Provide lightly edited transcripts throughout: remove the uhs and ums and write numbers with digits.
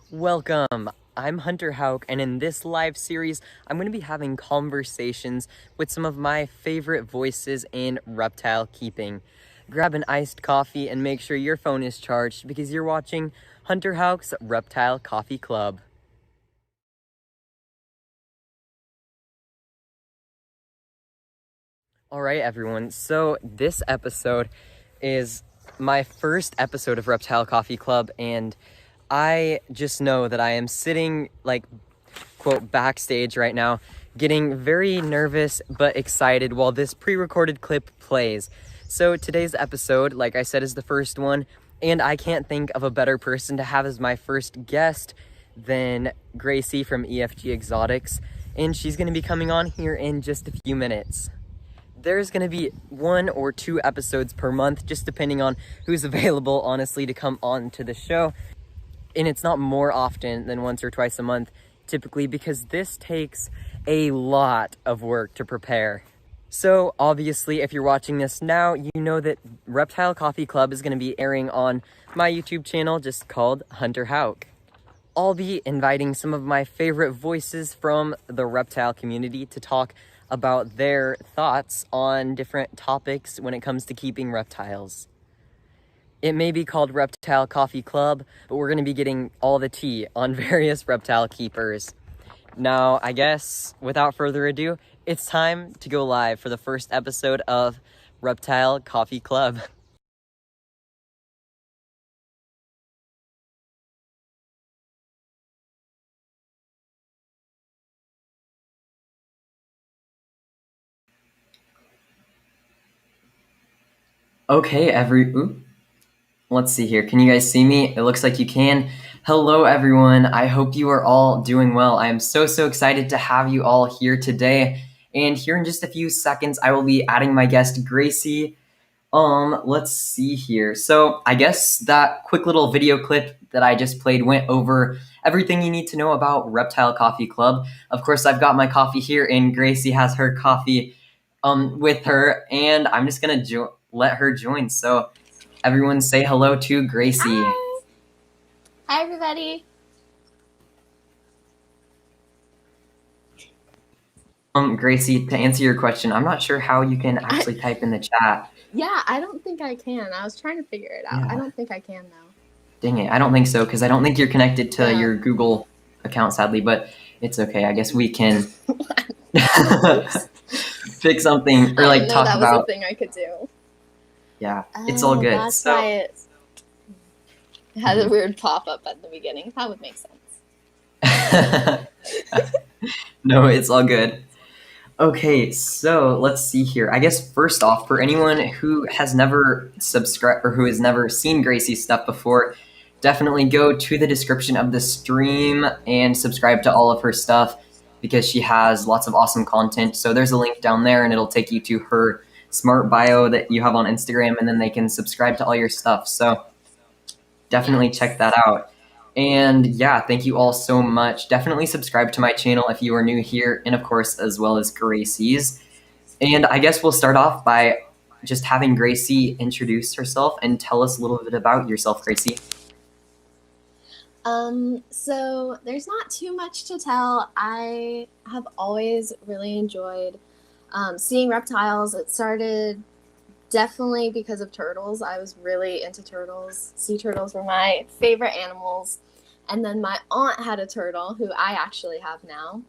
Welcome! I'm Hunter Houck, and in this live series, I'm going to be having conversations with some of my favorite voices in reptile keeping. Grab an iced coffee and make sure your phone is charged because you're watching Hunter Houck's Reptile Coffee Club. Alright everyone, so this episode is my first episode of Reptile Coffee Club, and I just know that I am sitting, quote, backstage right now, getting very nervous but excited while this pre-recorded clip plays. So today's episode, like I said, is the first one, and I can't think of a better person to have as my first guest than Gracie from EFG Exotics, and she's going to be coming on here in just a few minutes. There's going to be 1 or 2 episodes per month, just depending on who's available, honestly, to come on to the show. And it's not more often than once or twice a month, typically, because this takes a lot of work to prepare. So, obviously, if you're watching this now, you know that Reptile Coffee Club is going to be airing on my YouTube channel, just called Hunter Houck. I'll be inviting some of my favorite voices from the reptile community to talk about their thoughts on different topics when it comes to keeping reptiles. It may be called Reptile Coffee Club, but we're going to be getting all the tea on various reptile keepers. Now, I guess, without further ado, it's time to go live for the first episode of Reptile Coffee Club. Okay, let's see here. Can you guys see me? It looks like you can. Hello, everyone. I hope you are all doing well. I am so excited to have you all here today. And here in just a few seconds, I will be adding my guest, Gracie. Let's see here. So I guess that quick little video clip that I just played went over everything you need to know about Reptile Coffee Club. Of course, I've got my coffee here, and Gracie has her coffee with her, and I'm just gonna let her join. So everyone say hello to Gracie. Hi. Hi, everybody. Gracie, to answer your question, I'm not sure how you can actually type in the chat. Yeah, I don't think I can. I was trying to figure it out. Yeah. I don't think I can now. Dang it, I don't think so, because I don't think you're connected to your Google account, sadly, but it's okay. I guess we can pick something or I didn't know talk that about. was a thing I could do. Yeah, it's all good. That's why it had a weird pop-up at the beginning. That would make sense. No, it's all good. Okay, so let's see here. I guess first off, for anyone who has never subscribed or who has never seen Gracie's stuff before, definitely go to the description of the stream and subscribe to all of her stuff because she has lots of awesome content. So there's a link down there and it'll take you to her smart bio that you have on Instagram, and then they can subscribe to all your stuff. So definitely check that out. And yeah, thank you all so much. Definitely subscribe to my channel if you are new here, and of course, as well as Gracie's. And I guess we'll start off by just having Gracie introduce herself and tell us a little bit about yourself, Gracie. So there's not too much to tell. I have always really enjoyed seeing reptiles. It started definitely because of turtles. I was really into turtles. Sea turtles were my favorite animals. And then my aunt had a turtle, who I actually have now.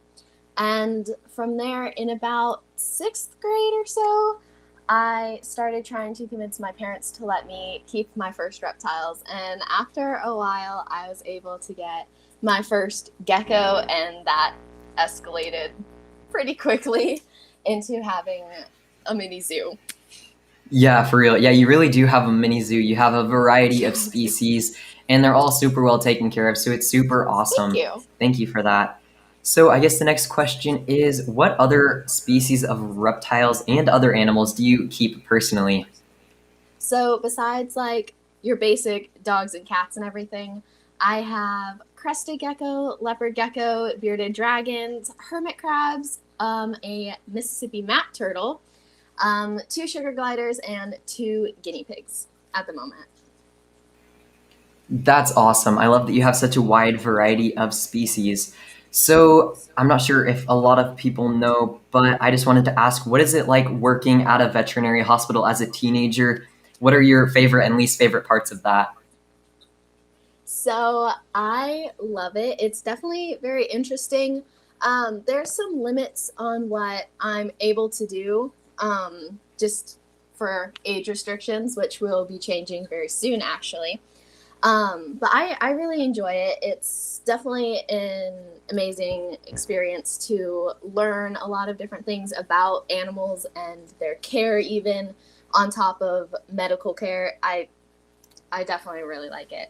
And from there, in about 6th grade or so, I started trying to convince my parents to let me keep my first reptiles. And after a while, I was able to get my first gecko, and that escalated pretty quickly into having a mini zoo. Yeah, for real. Yeah, you really do have a mini zoo. You have a variety of species, and they're all super well taken care of, so it's super awesome. Thank you. Thank you for that. So I guess the next question is, what other species of reptiles and other animals do you keep personally? So besides your basic dogs and cats and everything, I have crested gecko, leopard gecko, bearded dragons, hermit crabs, a Mississippi map turtle, 2 sugar gliders, and 2 guinea pigs at the moment. That's awesome. I love that you have such a wide variety of species. So, I'm not sure if a lot of people know, but I just wanted to ask, what is it like working at a veterinary hospital as a teenager? What are your favorite and least favorite parts of that? So I love it. It's definitely very interesting. There's some limits on what I'm able to do, just for age restrictions, which will be changing very soon, actually. But I really enjoy it. It's definitely an amazing experience to learn a lot of different things about animals and their care, even on top of medical care. I definitely really like it.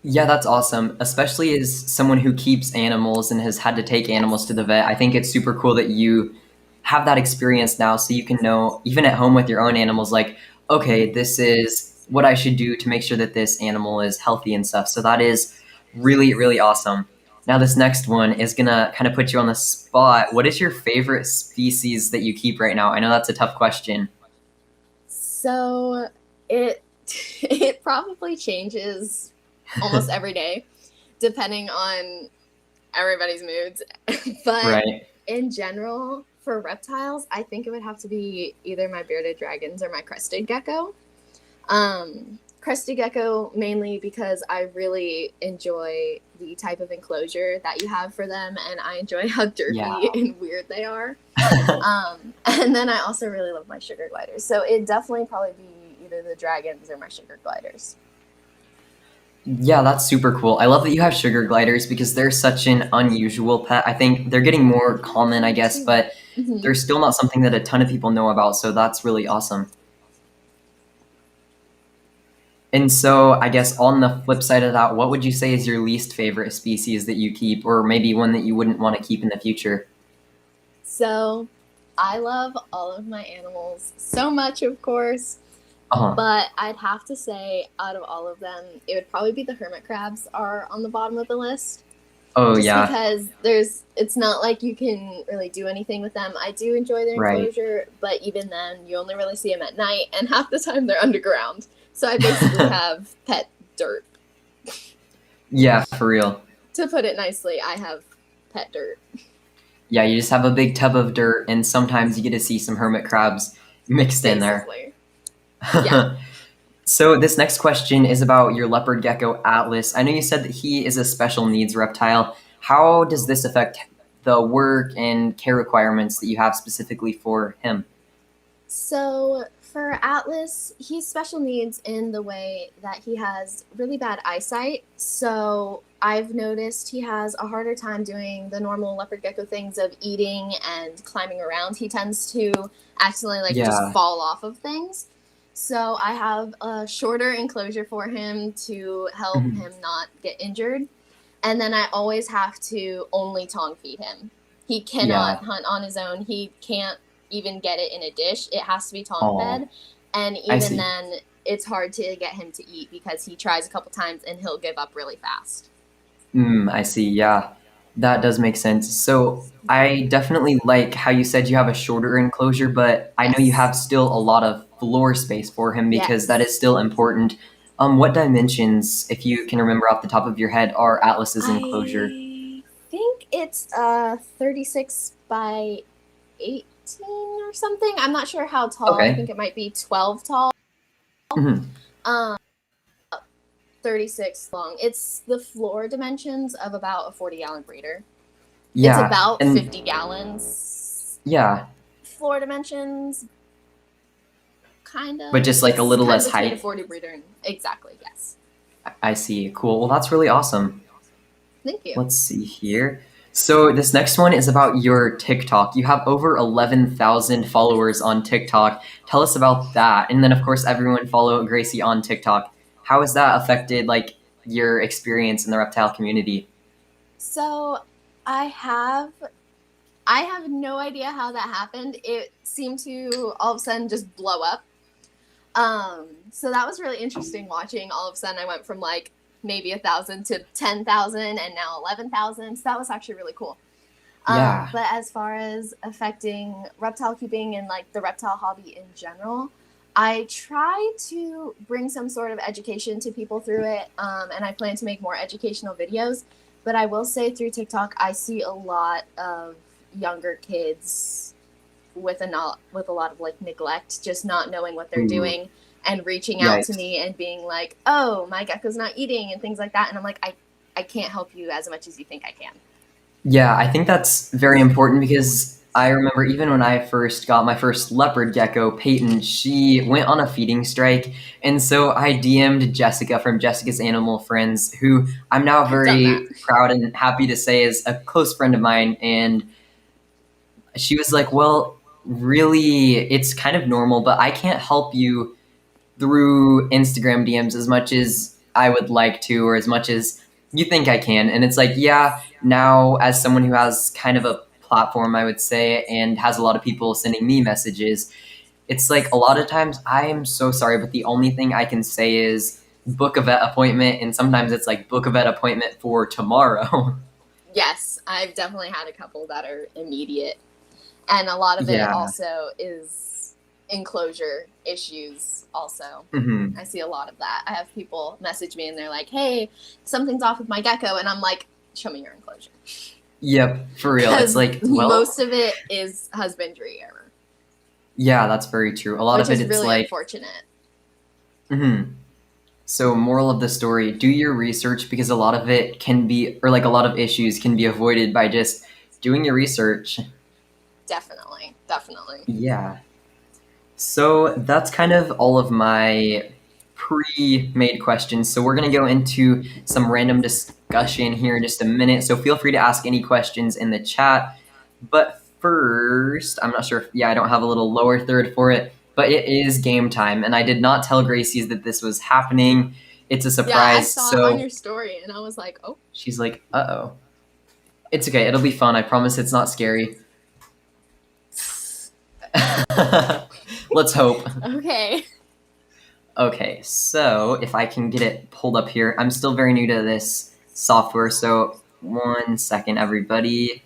Yeah, that's awesome. Especially as someone who keeps animals and has had to take animals to Yes. the vet. I think it's super cool that you have that experience now so you can know, even at home with your own animals, like, okay, this is what I should do to make sure that this animal is healthy and stuff. So that is really, really awesome. Now, this next one is gonna kind of put you on the spot. What is your favorite species that you keep right now? I know that's a tough question. So it it probably changes almost every day, depending on everybody's moods. But Right. in general, for reptiles, I think it would have to be either my bearded dragons or my crested gecko. Crested gecko mainly because I really enjoy the type of enclosure that you have for them, and I enjoy how Yeah. derpy and weird they are. And then I also really love my sugar gliders. So it definitely probably be either the dragons or my sugar gliders. Yeah, that's super cool. I love that you have sugar gliders because they're such an unusual pet. I think they're getting more common, I Me guess, too. but Mm-hmm. they're still not something that a ton of people know about, so that's really awesome. And so, I guess on the flip side of that, what would you say is your least favorite species that you keep, or maybe one that you wouldn't want to keep in the future? So I love all of my animals so much, of course. Uh-huh. But I'd have to say, out of all of them, it would probably be the hermit crabs are on the bottom of the list. Oh, Just yeah, because it's not like you can really do anything with them. I do enjoy their right. enclosure, but even then, you only really see them at night, and half the time they're underground. So I basically have pet dirt. Yeah, for real. To put it nicely, I have pet dirt. Yeah, you just have a big tub of dirt, and sometimes you get to see some hermit crabs mixed in there. Basically. Yeah. So this next question is about your leopard gecko Atlas. I know you said that he is a special needs reptile. How does this affect the work and care requirements that you have specifically for him? So for Atlas, he's special needs in the way that he has really bad eyesight. So I've noticed he has a harder time doing the normal leopard gecko things of eating and climbing around. He tends to accidentally like just Yeah. fall off of things. So I have a shorter enclosure for him to help Mhm. him not get injured. And then I always have to only tongue feed him. He cannot Yeah. hunt on his own. He can't even get it in a dish. It has to be tongue Oh, fed. And I even see. then, it's hard to get him to eat because he tries a couple times and he'll give up really fast. I see. Yeah, that does make sense. So I definitely like how you said you have a shorter enclosure, but I know you Yes. have still a lot of floor space for him because that is Yes. still important. What dimensions, if you can remember off the top of your head, are Atlas's enclosure? I think it's 36 by 18 or something. I'm not sure how tall. I Okay. think it might be 12 tall. Mhm. Um, 36 long. It's the floor dimensions of about a 40-gallon breeder. It's Yeah, about and 50 gallons yeah, floor dimensions, kind but of. just like a It's little kind of less between a height. 40 breeder and exactly, yes. I see. Cool. Well, that's really awesome. Thank you. Let's see here. So this next one is about your TikTok. You have over 11,000 followers on TikTok. Tell us about that. And then of course everyone follow Gracie on TikTok. How has that affected like your experience in the reptile community? So I have I have no idea how that happened. It seemed to all of a sudden just blow up. So that was really interesting watching. All of a sudden, I went from like maybe 1,000 to 10,000, and now 11,000. So that was actually really cool. Yeah. But as far as affecting reptile keeping and like the reptile hobby in general, I try to bring some sort of education to people through it, and I plan to make more educational videos. But I will say through TikTok, I see a lot of younger kids with a lot of like neglect, just not knowing what they're doing, and reaching out to me and being like, "Oh, my gecko's not eating," and things like that. And I'm like, I can't help you as much as you think I can. Yeah, I think that's very important because I remember even when I first got my first leopard gecko, Peyton, she went on a feeding strike. And so I DM'd Jessica from Jessica's Animal Friends, who I'm now very proud and happy to say is a close friend of mine. And she was like, well, really, it's kind of normal, but I can't help you through Instagram DMs as much as I would like to, or as much as you think I can. And it's like, yeah, now as someone who has kind of a platform, I would say, and has a lot of people sending me messages, it's like a lot of times I am so sorry, but the only thing I can say is book a vet appointment. And sometimes it's like book a vet appointment for tomorrow. Yes, I've definitely had a couple that are immediate. And a lot of it also is enclosure issues also. Mm-hmm. I see a lot of that. I have people message me and they're like, hey, something's off with my gecko. And I'm like, show me your enclosure. Yep, for real. It's like, well, most of it is husbandry error. Yeah, that's very true. A lot of it, it's really like unfortunate. Mm-hmm. So, moral of the story, do your research because a lot of it can be, or like a lot of issues can be avoided by just doing your research. Definitely. Yeah. So that's kind of all of my pre-made questions. So we're going to go into some random discussion here in just a minute. So feel free to ask any questions in the chat. But first, I'm not sure if, I don't have a little lower third for it, but it is game time. And I did not tell Gracie that this was happening. It's a surprise. Yeah, I saw it on your story and I was like, oh. She's like, uh-oh. It's okay. It'll be fun. I promise it's not scary. Let's hope. Okay, so if I can get it pulled up here. I'm still very new to this software, so 1 second, everybody.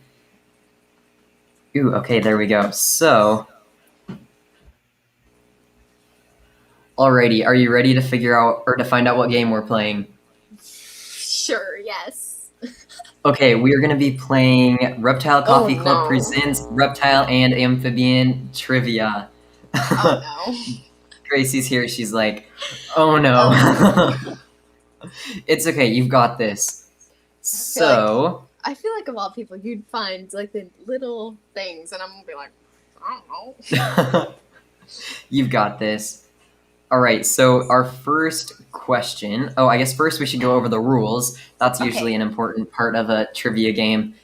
Ooh, okay, there we go. So, alrighty, are you ready to figure out or to find out what game we're playing? Sure, yes. Okay, we are going to be playing Reptile Coffee Club presents Reptile and Amphibian Trivia. Oh no. Gracie's here. She's like, oh no. It's okay. You've got this. I feel like of all people, you'd find like the little things, and I'm going to be like, I don't know. You've got this. All right. So our first question. Oh, I guess first we should go over the rules. That's usually an important part of a trivia game.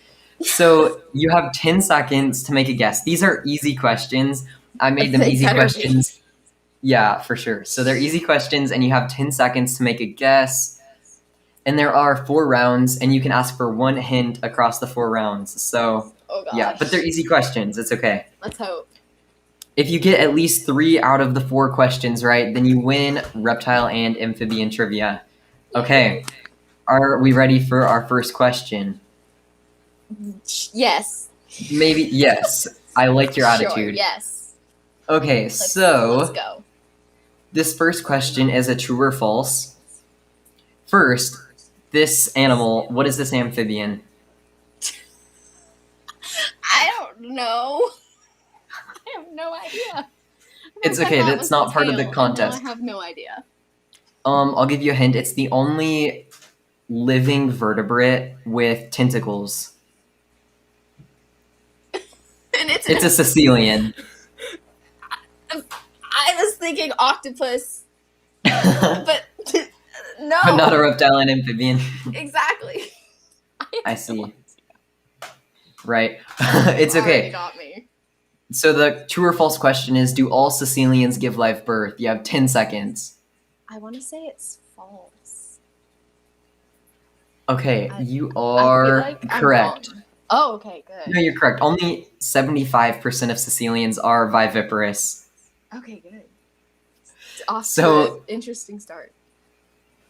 So you have 10 seconds to make a guess. These are easy questions. I made them easy questions. Yeah, for sure. So they're easy questions, and you have 10 seconds to make a guess. And there are 4 rounds, and you can ask for 1 hint across the 4 rounds. So, yeah, but they're easy questions. It's okay. Let's hope. If you get at least 3 out of the 4 questions right, then you win Reptile and Amphibian Trivia. Okay. Are we ready for our first question? Yes. Maybe, yes. I like your attitude. Sure, yes. Okay, let's go. This first question is a true or false. First, this animal, what is this amphibian? I don't know. I have no idea. It's okay, that's not part of the contest. I have no idea. I'll give you a hint. It's the only living vertebrate with tentacles. And it's a Sicilian. I was thinking octopus, but no. But not a reptile and amphibian. Exactly. I see. Right. It's okay. Got me. So the true or false question is, do all Sicilians give live birth? You have 10 seconds. I want to say it's false. Okay, you are correct. Oh, okay, good. No, you're correct. Only 75% of Sicilians are viviparous. Okay, good. It's off to an interesting start.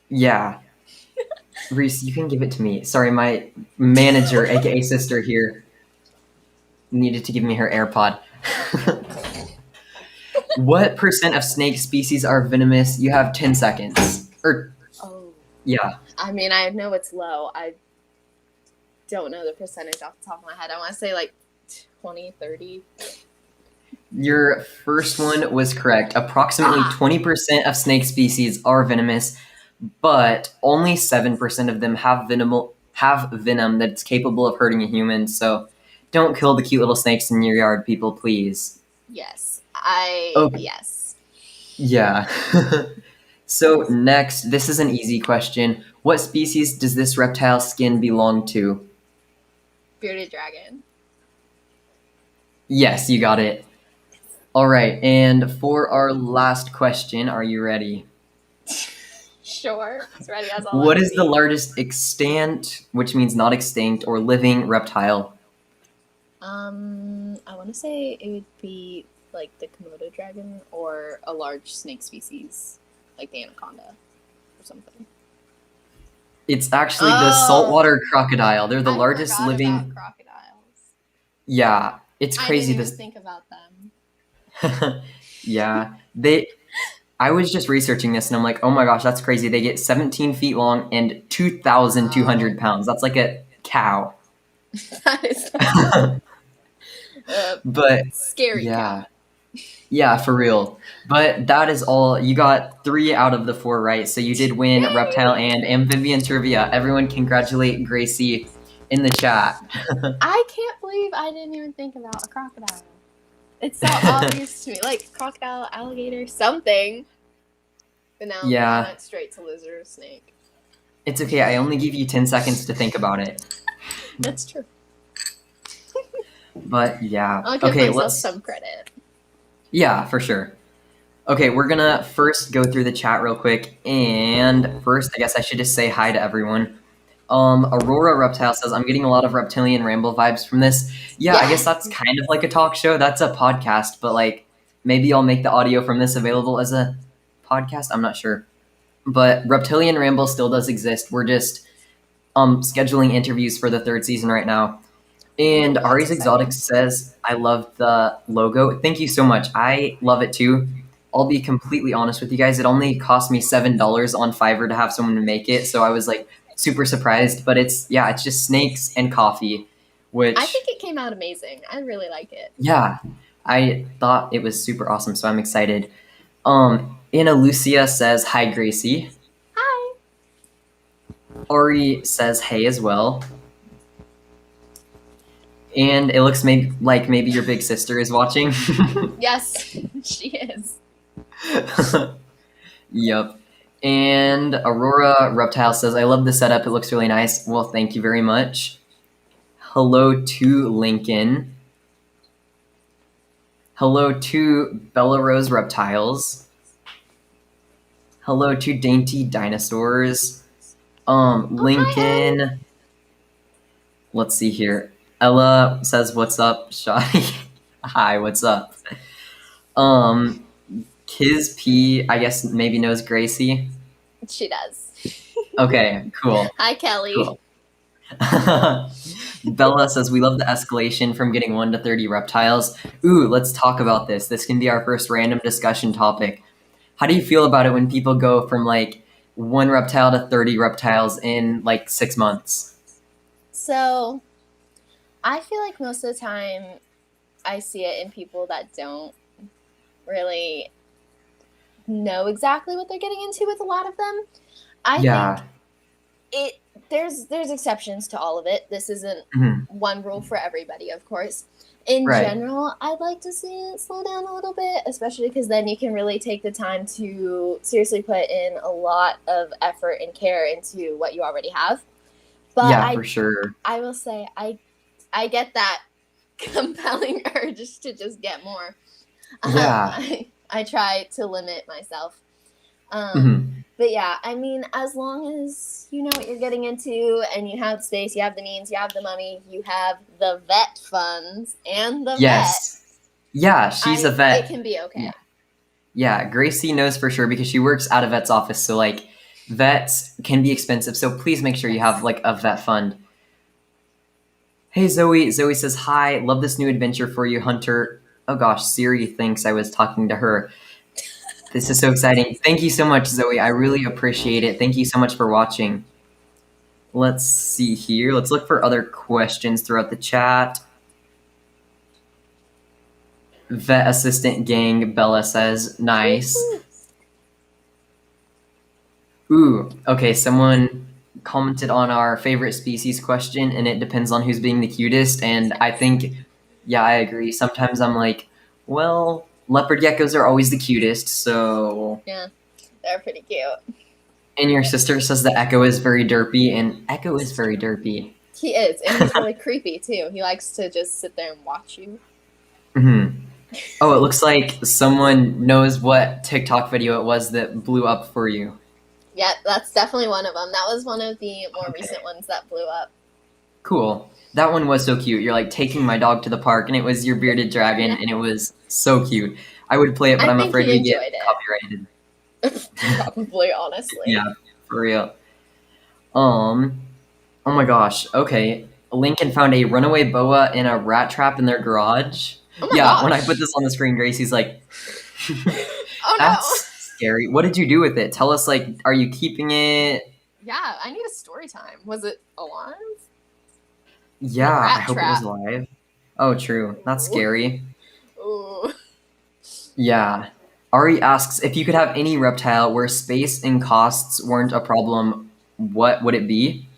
Yeah. Reese, you can give it to me. Sorry, my manager, aka sister here, needed to give me her AirPod. What percent of snake species are venomous? You have 10 seconds. Oh, Yeah. I mean, I know it's low. I don't know the percentage off the top of my head. I want to say like 20, 30. Your first one was correct. Approximately 20% of snake species are venomous, but only 7% of them have venom that's capable of hurting a human. So don't kill the cute little snakes in your yard, people, please. Yes. Okay. Yes. Yeah. So next, this is an easy question. What species does this reptile skin belong to? Bearded dragon. Yes, you got it. All right, and for our last question, are you ready? Sure. It's ready as I'll What ever is the be. largest extant, which means not extinct, or living reptile? I want to say it would be like the Komodo dragon or a large snake species, like the anaconda or something. It's actually the Oh, saltwater crocodile. They're the I largest forgot about living. crocodiles. Yeah, it's I didn't crazy. even This. think about them. Yeah, they. I was just researching this, and I'm like, oh my gosh, that's crazy. They get 17 feet long and 2,200 Wow. pounds. That's like a cow. That is a But scary yeah, cow. yeah, for real. But that is all. You got 3 out of the 4 right, so you did win reptile Yay! and amphibian trivia. Everyone, congratulate Gracie in the chat. I can't believe I didn't even think about a crocodile. It's so obvious to me. Like crocodile, alligator, something. But now I Yeah, went straight to lizard or snake. it's okay. I only give you 10 seconds to think about it. That's true. But yeah. I'll give Okay, myself let's. some credit. Yeah, for sure. Okay, we're gonna first go through the chat real quick. And first, I guess I should just say hi to everyone. Aurora Reptile says, I'm getting a lot of Reptilian Ramble vibes from this. Yeah, I guess that's Yes. kind of like a talk show. That's a podcast, but like maybe I'll make the audio from this available as a podcast. I'm not sure. But Reptilian Ramble still does exist. We're just scheduling interviews for the 3rd season right now. And Ooh, that's Ari's exciting. Exotics says, I love the logo. Thank you so much. I love it too. I'll be completely honest with you guys. It only cost me $7 on Fiverr to have someone make it. So I was like super surprised. But it's just snakes and coffee, I which, think it came out amazing. I really like it. yeah, I thought it was super awesome. So I'm excited. Anna Lucia says, hi, Gracie. Hi. Ari says, hey, as well. And it looks maybe your big sister is watching. Yes, she is. Yep. And Aurora Reptile says, I love the setup. It looks really nice. Well, thank you very much. Hello to Lincoln. Hello to Bella Rose Reptiles. Hello to Dainty Dinosaurs. Oh, hi, Ellie. Lincoln. Let's see here. Ella says, what's up, Shotty? Hi, what's up? Kiz P, I guess maybe knows Gracie. She does. Okay, cool. Hi, Kelly. Cool. Bella says, we love the escalation from getting 1 to 30 reptiles. Ooh, let's talk about this. This can be our first random discussion topic. How do you feel about it when people go from like 1 reptile to 30 reptiles in like 6 months? So, I feel like most of the time I see it in people that don't really know exactly what they're getting into with a lot of them. I think there's exceptions to all of it. This isn't one rule for everybody, of course. In general, I'd like to see it slow down a little bit, especially because then you can really take the time to seriously put in a lot of effort and care into what you already have. But for sure. I will say I get that compelling urge to just get more. Yeah. I try to limit myself. But yeah, I mean, as long as you know what you're getting into and you have the space, you have the means, you have the money, you have the vet funds and the vet. Yeah, she's a vet. It can be okay. Yeah, Gracie knows for sure because she works at a vet's office. So like vets can be expensive. So please make sure you have like a vet fund. Hey, Zoe. Zoe says, hi, love this new adventure for you, Hunter. Oh gosh, Siri thinks I was talking to her. This is so exciting. Thank you so much, Zoe. I really appreciate it. Thank you so much for watching. Let's see here. Let's look for other questions throughout the chat. Vet assistant gang, Bella says, nice. Ooh, okay, someone commented on our favorite species question, and it depends on who's being the cutest, and I think, yeah, I agree. Sometimes I'm like, well, leopard geckos are always the cutest, so... Yeah, they're pretty cute. And your sister says that Echo is very derpy, and Echo is very derpy. He is, and he's really creepy, too. He likes to just sit there and watch you. Mm-hmm. Oh, it looks like someone knows what TikTok video it was that blew up for you. Yeah, that's definitely one of them. That was one of the more recent ones that blew up. Cool. That one was so cute. You're like taking my dog to the park, and it was your bearded dragon, and it was so cute. I would play it, but I'm afraid we get copyrighted. Probably, honestly. Yeah, for real. Oh my gosh. Okay. Lincoln found a runaway boa in a rat trap in their garage. Oh my gosh. When I put this on the screen, Gracie's like, oh that's scary. What did you do with it? Tell us, like, are you keeping it? Yeah, I need a story time. Was it alive? Yeah, I hope it was alive. Oh, true. That's scary. Ooh. Yeah. Ari asks, if you could have any reptile where space and costs weren't a problem, what would it be?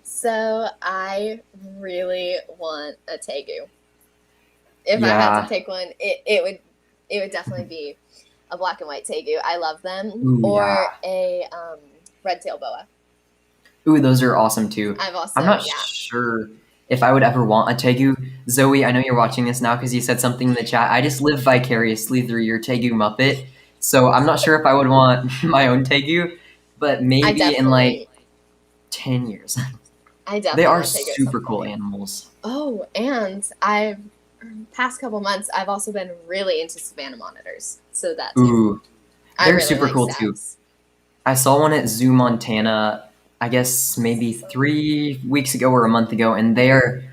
So I really want a tegu. If I had to pick one, it would definitely be a black and white tegu. I love them. Ooh, or a red-tailed boa. Ooh, those are awesome too. I'm not sure if I would ever want a tegu. Zoe, I know you're watching this now because you said something in the chat. I just live vicariously through your tegu Muppet. So I'm not sure if I would want my own tegu, but maybe in like 10 years. I definitely they are super cool animals. Oh, and past couple months, I've also been really into savanna monitors. So that too. Ooh, they're super cool too. I saw one at Zoo Montana, I guess maybe 3 weeks ago or a month ago, and they're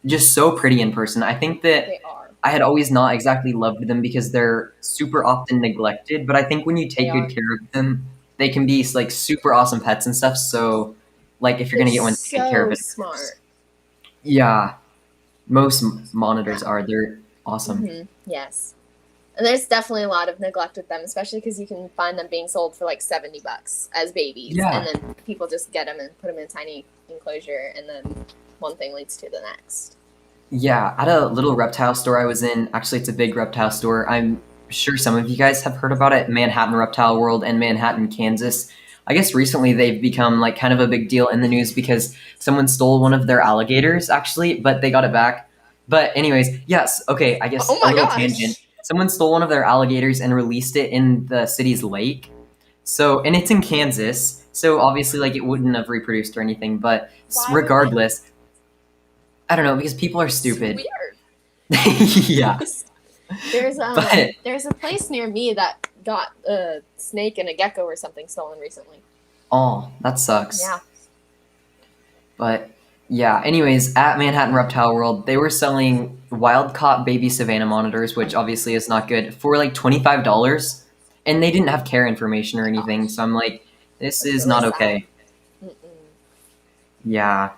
just so pretty in person. I think that I had always not exactly loved them because they're super often neglected, but I think when you take good care of them, they can be like super awesome pets and stuff. So, like if you're gonna get one, take good care of it. Smart. Yeah, most monitors are. They're awesome. Mm-hmm. Yes. And there's definitely a lot of neglect with them, especially because you can find them being sold for like $70 as babies. Yeah. And then people just get them and put them in a tiny enclosure, and then one thing leads to the next. Yeah, at a little reptile store I was in, actually it's a big reptile store, I'm sure some of you guys have heard about it, Manhattan Reptile World in Manhattan, Kansas. I guess recently they've become like kind of a big deal in the news because someone stole one of their alligators, actually, but they got it back. But anyways, yes, okay, I guess a little tangent. Someone stole one of their alligators and released it in the city's lake. So, and it's in Kansas, so obviously like it wouldn't have reproduced or anything, but regardless, I don't know, because people are stupid. It's weird. Yeah. There's a place near me that got a snake and a gecko or something stolen recently. Oh, that sucks. Yeah. But yeah, anyways, at Manhattan Reptile World, they were selling wild-caught baby savanna monitors, which obviously is not good, for like $25. And they didn't have care information or anything, so I'm like, this is not okay. Yeah.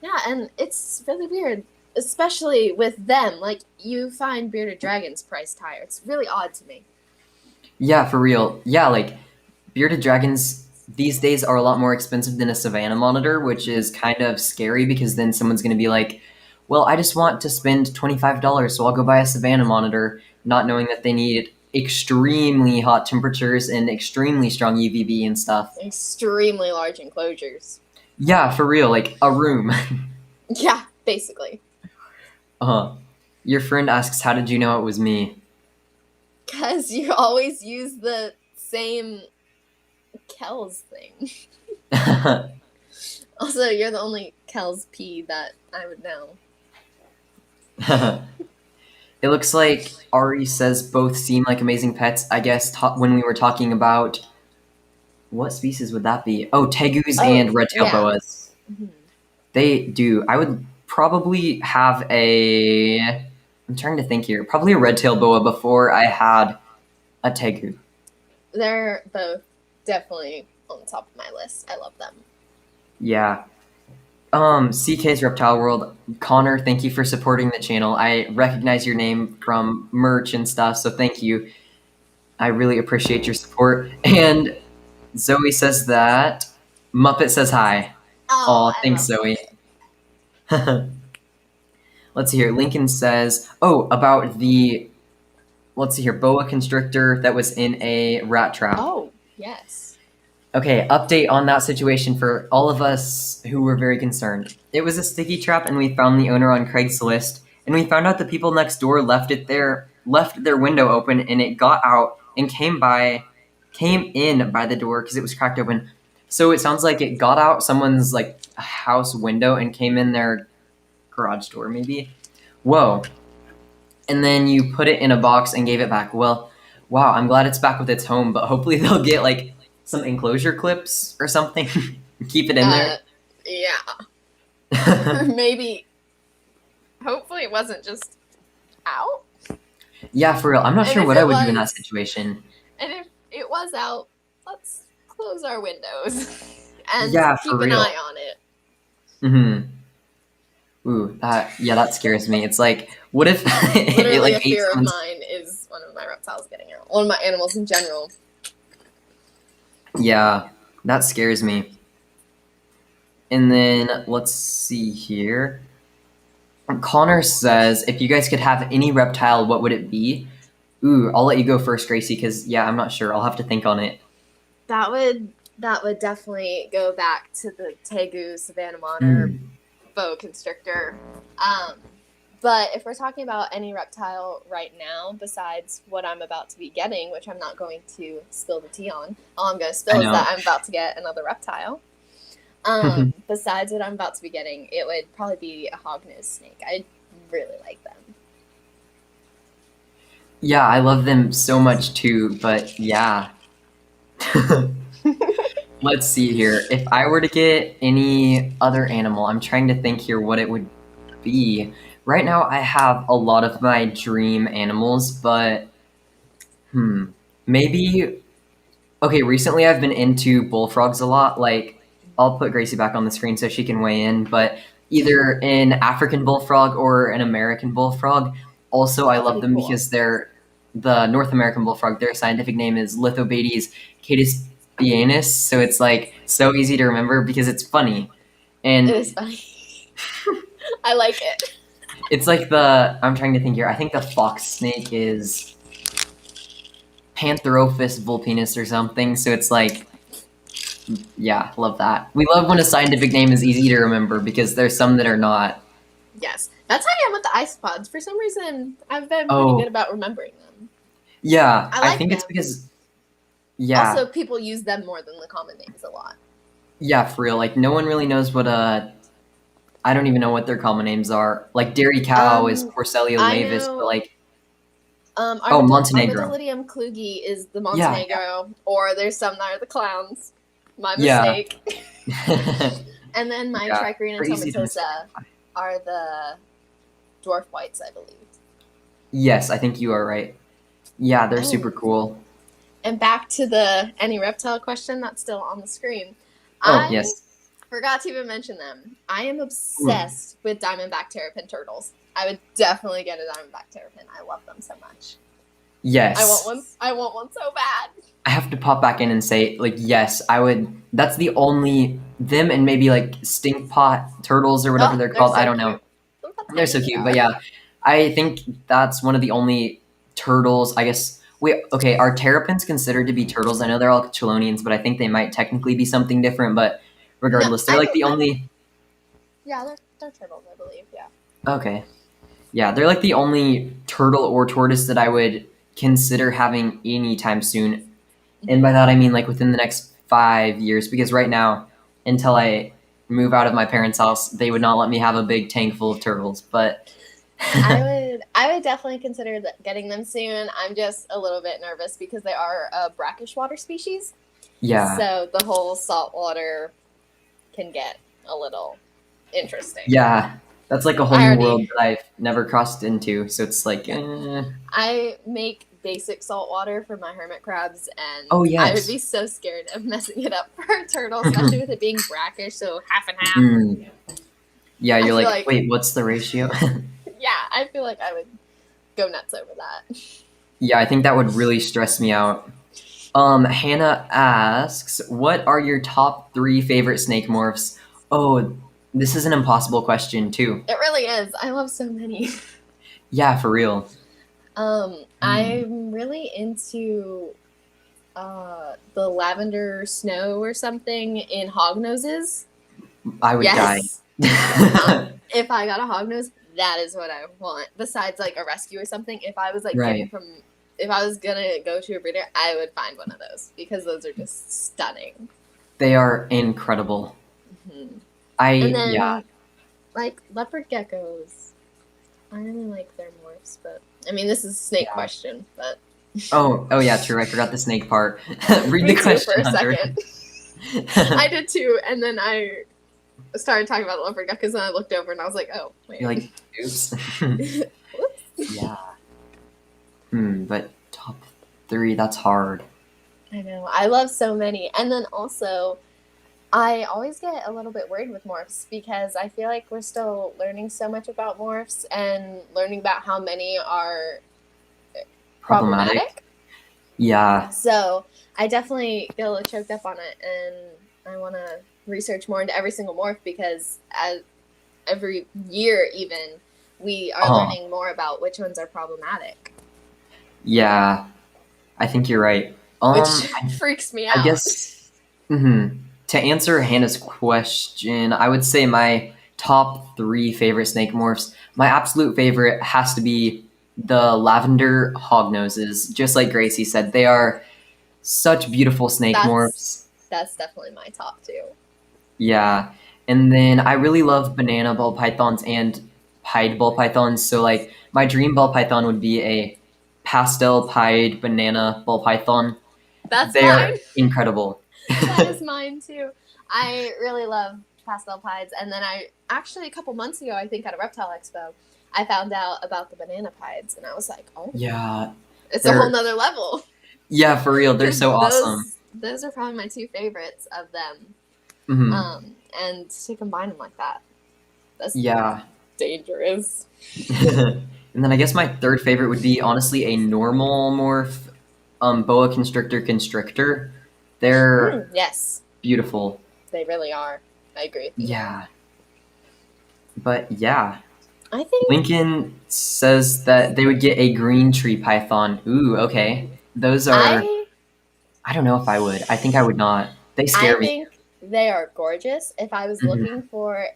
Yeah, and it's really weird, especially with them. Like, you find bearded dragons priced higher. It's really odd to me. Yeah, for real. Yeah, like, bearded dragons these days are a lot more expensive than a savanna monitor, which is kind of scary because then someone's going to be like, well, I just want to spend $25, so I'll go buy a savanna monitor, not knowing that they need extremely hot temperatures and extremely strong UVB and stuff. Extremely large enclosures. Yeah, for real, like a room. Yeah, basically. Your friend asks, how did you know it was me? Because you always use the same Kells thing. Also, you're the only Kells P that I would know. It looks like Ari says both seem like amazing pets. I guess when we were talking about what species would that be? Oh, tegus and red-tailed boas. Mm-hmm. They do. I would probably have a I'm trying to think here. Probably a red-tailed boa before I had a tegu. They're both definitely on the top of my list. I love them. Yeah. CK's Reptile World. Connor, thank you for supporting the channel. I recognize your name from merch and stuff, so thank you. I really appreciate your support. And Zoe says that Muppet says hi. Oh, I Thanks, love Zoe. Muppet. Let's see here. Lincoln says, about the, let's see here, boa constrictor that was in a rat trap. Oh, yes. Okay, update on that situation for all of us who were very concerned. It was a sticky trap, and we found the owner on Craigslist, and we found out the people next door left their window open, and it got out and came in by the door because it was cracked open. So it sounds like it got out someone's like house window and came in their garage door, maybe. Whoa. And then you put it in a box and gave it back. Well, wow, I'm glad it's back with its home, but hopefully they'll get like some enclosure clips or something. Keep it in there. Yeah. Or maybe, hopefully it wasn't just out. Yeah, for real. I'm not sure what I would do in that situation. And if it was out, let's close our windows and keep an eye on it. Mm-hmm. Ooh, that scares me. It's like, what if literally it like a fear of mine is one of my reptiles getting out. One of my animals in general. Yeah, that scares me. And then let's see here. Connor says, if you guys could have any reptile, what would it be? Ooh, I'll let you go first, Gracie, because yeah, I'm not sure. I'll have to think on it. That would definitely go back to the tegu, savannah monitor, boa constrictor. But if we're talking about any reptile right now, besides what I'm about to be getting, which I'm not going to spill the tea on, all I'm going to spill is that I'm about to get another reptile. Besides what I'm about to be getting, it would probably be a hognose snake. I really like them. Yeah, I love them so much too, but yeah. Let's see here. If I were to get any other animal, I'm trying to think here what it would be. Right now, I have a lot of my dream animals, but maybe. Okay, recently I've been into bullfrogs a lot. Like, I'll put Gracie back on the screen so she can weigh in, but either an African bullfrog or an American bullfrog. Also, I love them because they're the North American bullfrog. Their scientific name is Lithobates caduceus, so it's like so easy to remember because it's funny. And it is funny. I like it. It's like I'm trying to think here. I think the fox snake is Pantherophis vulpinus or something. So it's like, yeah, love that. We love when a scientific name is easy to remember because there's some that are not. Yes, that's how I am with the isopods. For some reason, I've been pretty good about remembering them. Yeah, I think it's because. Yeah. Also, people use them more than the common names a lot. Yeah, for real. Like, no one really knows what I don't even know what their common names are. Like, dairy cow is Porcellia laevis, but like. Montenegro. Armadillidium klugi is the Montenegro, or there's some that are the clowns. My mistake. Yeah. And then my Tricarina tomatosa are the dwarf whites, I believe. Yes, I think you are right. Yeah, they're super cool. And back to the any reptile question that's still on the screen. Yes. Forgot to even mention them. I am obsessed with diamondback terrapin turtles. I would definitely get a diamondback terrapin. I love them so much. Yes. I want one so bad. I have to pop back in and say, like, yes, I would. That's the only them and maybe like stink pot turtles or whatever they're called. So I don't know. They're so cute, but yeah, I think that's one of the only turtles. I guess. Wait, okay, are terrapins considered to be turtles? I know they're all chelonians, but I think they might technically be something different. But regardless, they're like the only. Yeah, they're turtles, I believe. Yeah. Okay. Yeah, they're like the only turtle or tortoise that I would consider having anytime soon. And by that I mean like within the next 5 years, because right now, until I move out of my parents' house, they would not let me have a big tank full of turtles. But I would definitely consider getting them soon. I'm just a little bit nervous because they are a brackish water species. Yeah. So the whole salt water can get a little interesting. Yeah. That's like a whole I new already, world that I've never crossed into. So it's like, I make basic salt water for my hermit crabs, oh and I would yes. be so scared of messing it up for a turtle, especially with it being brackish, so half and half. Mm. Yeah, I you're feel like, like, wait, what's the ratio? yeah, I feel like I would go nuts over that. Yeah, I think that would really stress me out. Hannah asks, what are your top 3 favorite snake morphs? Oh, this is an impossible question too. It really is. I love so many. Yeah, for real. Hmm. I'm really into the lavender snow or something in hognoses. I would die. Yes. If I got a hognose, that is what I want. Besides like a rescue or something, if I was like getting Right. from, if I was gonna go to a breeder, I would find one of those because those are just stunning. They are incredible. Hmm. And Yeah. then like leopard geckos, I really like their morphs, but I mean this is a snake Yeah. question, but Oh yeah, true. I forgot the snake part. Read me the too for question, a Hunter. second. I did too, and then I started talking about the leopard geckos, and I looked over and I was like, oh wait. You're like, oops. Yeah. But top 3, that's hard. I know. I love so many. And then also, I always get a little bit worried with morphs because I feel like we're still learning so much about morphs and learning about how many are problematic. Yeah. So I definitely get a little choked up on it, and I want to research more into every single morph because as every year, even, we are learning more about which ones are problematic. Yeah. I think you're right. Which freaks me I out. guess to answer Hannah's question, I would say my top 3 favorite snake morphs. My absolute favorite has to be the lavender hognoses. Just like Gracie said, they are such beautiful snake That's morphs. that's definitely my top 2. Yeah. And then I really love banana ball pythons and pied ball pythons. So like my dream ball python would be a pastel pied banana ball python. That's They mine. are incredible. That is mine too. I really love pastel pies, and then I actually a couple months ago, I think at a reptile expo, I found out about the banana pies, and I was like, oh, Yeah. it's a whole They're nother level. Yeah, for real. They're Because so awesome. those are probably my 2 favorites of them. Hmm. And to combine them like that, that's Yeah. dangerous. And then I guess my third favorite would be honestly a normal morph, boa constrictor constrictor. They're Yes, beautiful. they really are. I agree with you there. Yeah. But yeah. I think Lincoln says that they would get a green tree python. Ooh, okay. Those are, I I don't know if I would. I think I would not. They I scare me. think they are gorgeous. If I was Mhm. looking for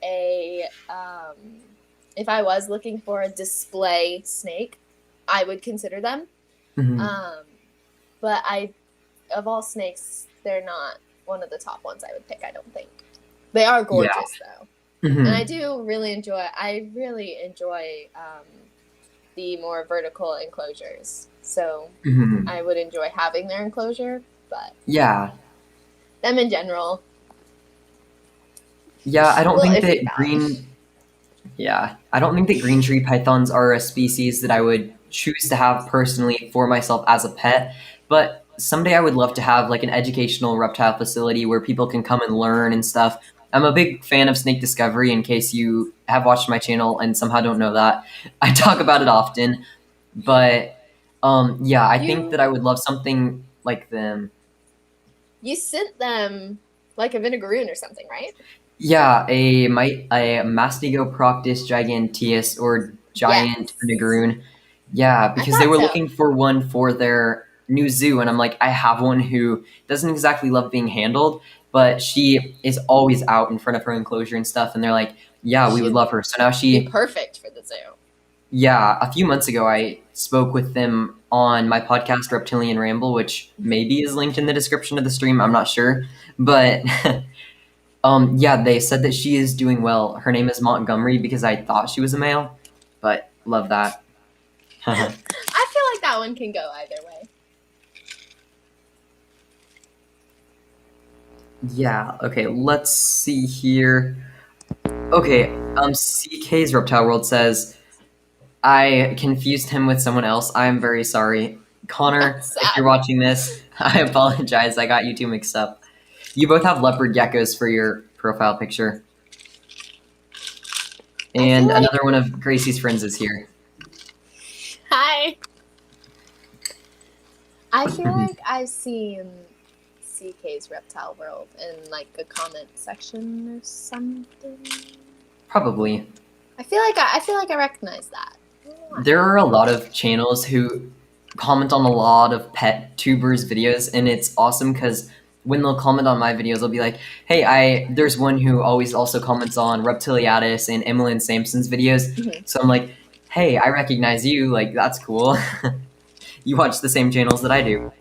if I was looking for a display snake, I would consider them. Mhm. Um, but of all snakes, they're not one of the top ones I would pick. I don't think they are Yeah. gorgeous though, and I Mhm. do really enjoy. I really enjoy the more vertical enclosures. So Mhm. I would enjoy having their enclosure, but Yeah. them in general, Yeah, I a don't little think iffy that about. I don't think that green tree pythons are a species that I would choose to have personally for myself as a pet, but someday I would love to have like an educational reptile facility where people can come and learn and stuff. I'm a big fan of snake discovery in case you have watched my channel and somehow don't know that. I talk about it often, but yeah, I think that I You would love something like them. you sent them like a vinegaroon or something, right? Yeah, a Mastigoproctus giganteus or giant Yes. vinegaroon. Yeah, I because they thought were so. looking for one for their new zoo, and I'm like, I have one who doesn't exactly love being handled, but she is always out in front of her enclosure and stuff, and they're like, yeah, we would She'd love her. So now be she, perfect for the zoo. yeah, a few months ago, I spoke with them on my podcast, Reptilian Ramble, which maybe is linked in the description of the stream. I'm not sure, but yeah, they said that she is doing well. Her name is Montgomery because I thought she was a male, but love that. I feel like that one can go either way. Yeah, okay, let's see here. Okay, CK's Reptile World says, I confused him with someone else. I am very sorry. Connor, That's if sad. you're watching this, I apologize. I got you two mixed up. You both have leopard geckos for your profile picture. And like- another one of Gracie's friends is here. Hi. I feel like I've seen CK's Reptile World in like a comment section or something. Probably. I feel like I recognize that. There are a lot of channels who comment on a lot of pet tubers videos, and it's awesome because when they'll comment on my videos, they'll be like, hey, there's one who always also comments on Reptiliatus and Emmeline Sampson's videos. Mhm. So I'm like, hey, I recognize you, like, that's cool. You watch the same channels that I do.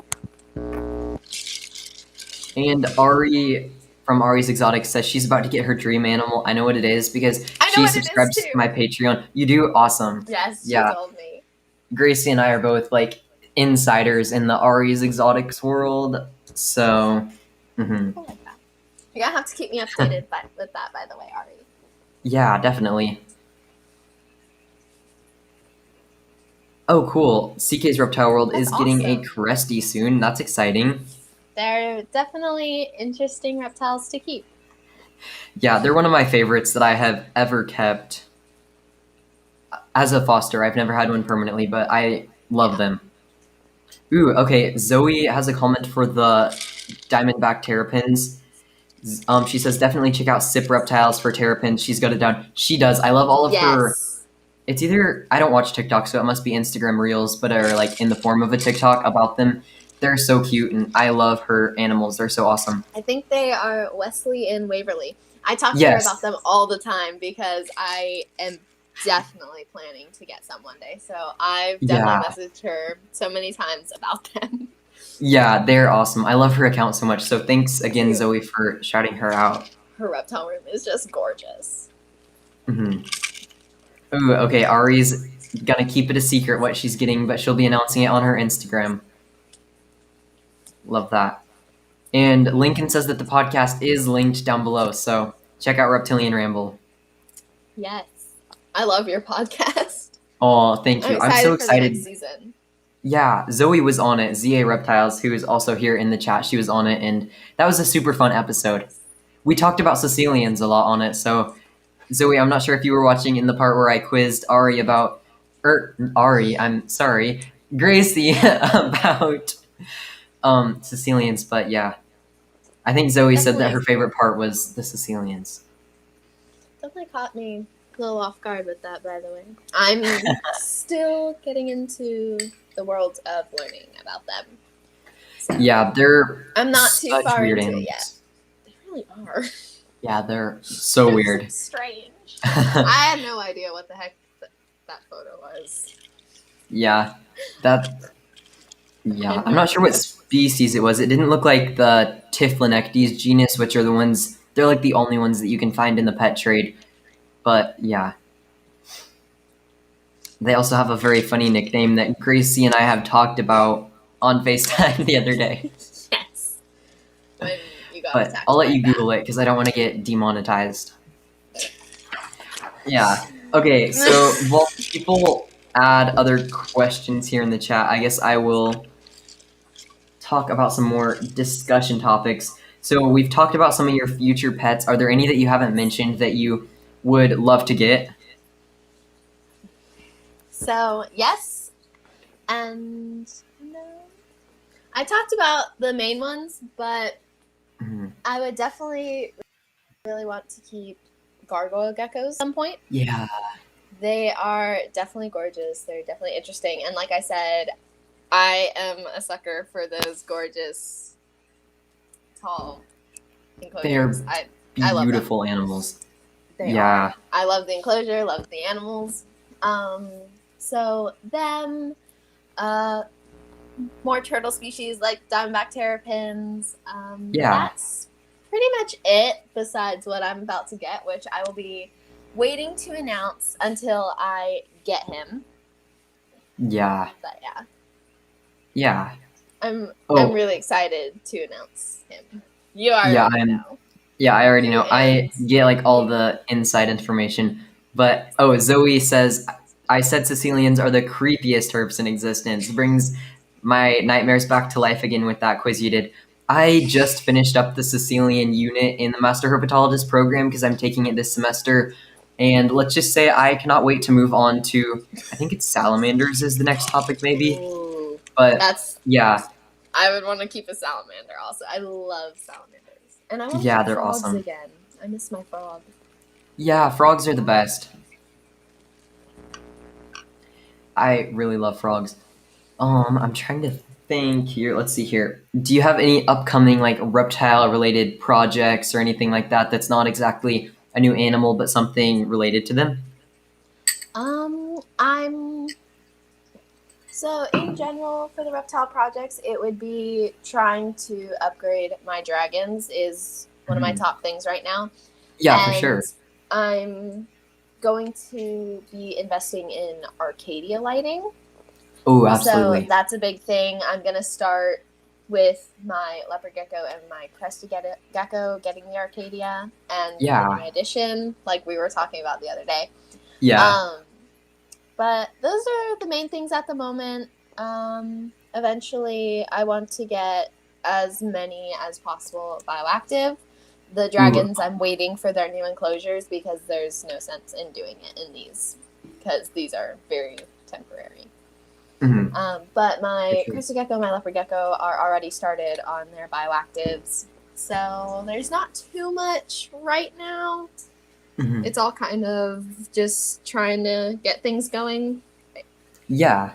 And Ari from Ari's Exotics says she's about to get her dream animal. I know what it is because she subscribes to my Patreon. You do? Awesome. Yes, she told me. Gracie and I are both like insiders in the Ari's Exotics world. So, I like that. You're gonna have to keep me updated with that, by the way, Ari. Yeah, definitely. Oh, cool. CK's Reptile World That's is getting a awesome. Cresty soon. That's exciting. They're definitely interesting reptiles to keep. Yeah, they're one of my favorites that I have ever kept. As a foster, I've never had one permanently, but I love them. Ooh, okay. Zoe has a comment for the Diamondback Terrapins. She says definitely check out Sip Reptiles for terrapins. She's got it down. She does. I love all of her. It's either I don't watch TikTok, so it must be Instagram Reels, but are like in the form of a TikTok about them. They're so cute, and I love her animals. They're so awesome. I think they are Wesley and Waverly. I talk to her about them all the time because I am definitely planning to get some one day. So I've definitely messaged her so many times about them. Yeah, they're awesome. I love her account so much. So thanks again, Zoe, for shouting her out. Her reptile room is just gorgeous. Mm-hmm. Ooh, okay. Ari's gonna keep it a secret what she's getting, but she'll be announcing it on her Instagram. Love that. And Lincoln says that the podcast is linked down below, so check out Reptilian Ramble. Yes. I love your podcast. Oh, thank you. I'm so excited. For the next season. Yeah, Zoe was on it. ZA Reptiles, who is also here in the chat, she was on it, and that was a super fun episode. We talked about Sicilians a lot on it, so Zoe, I'm not sure if you were watching in the part where I quizzed Ari about, I'm sorry, Gracie about Sicilians, but yeah. I think Zoe said that her favorite part was the Sicilians. Definitely caught me a little off guard with that, by the way. I'm still getting into the world of learning about them. So yeah, I'm not too far into it yet. They really are. Yeah, they're so weird. Strange. I had no idea what the heck that photo was. Yeah, I'm not sure what species it was. It didn't look like the Typhlinectes genus, which are the ones, they're like the only ones that you can find in the pet trade. But yeah. They also have a very funny nickname that Gracie and I have talked about on FaceTime the other day. Yes. When you got but I'll let you Google it because I don't want to get demonetized. Yeah. Okay, so while people add other questions here in the chat, I guess I will talk about some more discussion topics. So we've talked about some of your future pets. Are there any that you haven't mentioned that you would love to get? So, yes, and no. I talked about the main ones, but I would definitely really want to keep gargoyle geckos at some point. Yeah. They are definitely gorgeous. They're definitely interesting. And like I said, I am a sucker for those gorgeous, tall enclosures. They're beautiful animals. They are. I love the enclosure, love the animals. So them, more turtle species like diamondback terrapins. That's pretty much it besides what I'm about to get, which I will be waiting to announce until I get him. Yeah. But yeah. Yeah. I'm really excited to announce him. You already know. Yeah, I already know. I And get like all yeah. the inside information. But oh, Zoe says I said Sicilians are the creepiest herps in existence. Brings my nightmares back to life again with that quiz you did. I just finished up the Sicilian unit in the Master Herpetologist program because I'm taking it this semester. And let's just say I cannot wait to move on to, I think it's salamanders is the next topic maybe. Ooh, But that's yeah, I would want to keep a salamander also. I love salamanders. And I want to yeah, keep they're frogs awesome. again. I miss my frog. Yeah, frogs are the best. I really love frogs. I'm trying to think here. Let's see here. Do you have any upcoming like reptile related projects or anything like that that's not exactly a new animal but something related to them? I'm so in general for the reptile projects, it would be trying to upgrade my dragons is one of my Mhm. top things right now. Yeah, for And sure. I'm going to be investing in Arcadia lighting. Oh, So absolutely. that's a big thing. I'm going to start with my leopard gecko and my crested gecko getting the Arcadia and the new Yeah. edition, like we were talking about the other day. Yeah. Um, but those are the main things at the moment. Eventually, I want to get as many as possible bioactive. The Ooh. dragons, I'm waiting for their new enclosures because there's no sense in doing it in these because these are very temporary. Mhm. But For my sure. crystal gecko, my leopard gecko are already started on their bioactives. So there's not too much right now. Mhm. It's all kind of just trying to get things going. Yeah,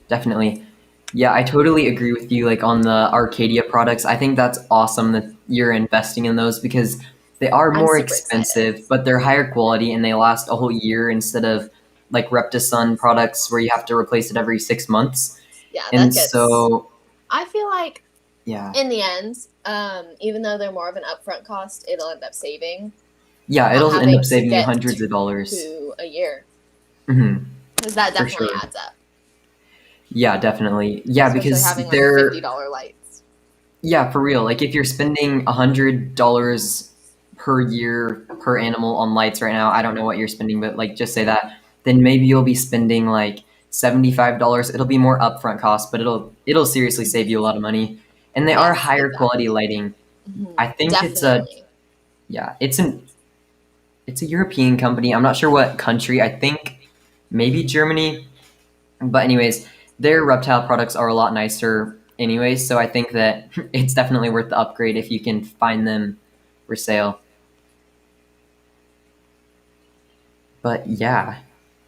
definitely. Yeah, I totally agree with you like on the Arcadia products. I think that's awesome that you're investing in those because they are I'm more super excited. expensive, but they're higher quality and they last a whole year instead of like Reptisun products where you have to replace it every 6 months. Yeah, that And gets. so, I feel like yeah, in the end, even though they're more of an upfront cost, it'll end up saving yeah, not it'll end up having to saving you get hundreds of dollars. to a year Hmm. because that For definitely sure. adds up, Yeah, definitely. Yeah, especially because having like they're $50 lights. yeah, for real. Like if you're spending $100 per year per animal on lights right now, I don't know what you're spending, but like just say that, then maybe you'll be spending like $75. It'll be more upfront cost, but it'll seriously save you a lot of money. And they are Yes, higher quality exactly. lighting. I think it's a Definitely. yeah, it's a European company. I'm not sure what country. I think maybe Germany. But anyways, their reptile products are a lot nicer anyways, so I think that it's definitely worth the upgrade if you can find them for sale. But yeah.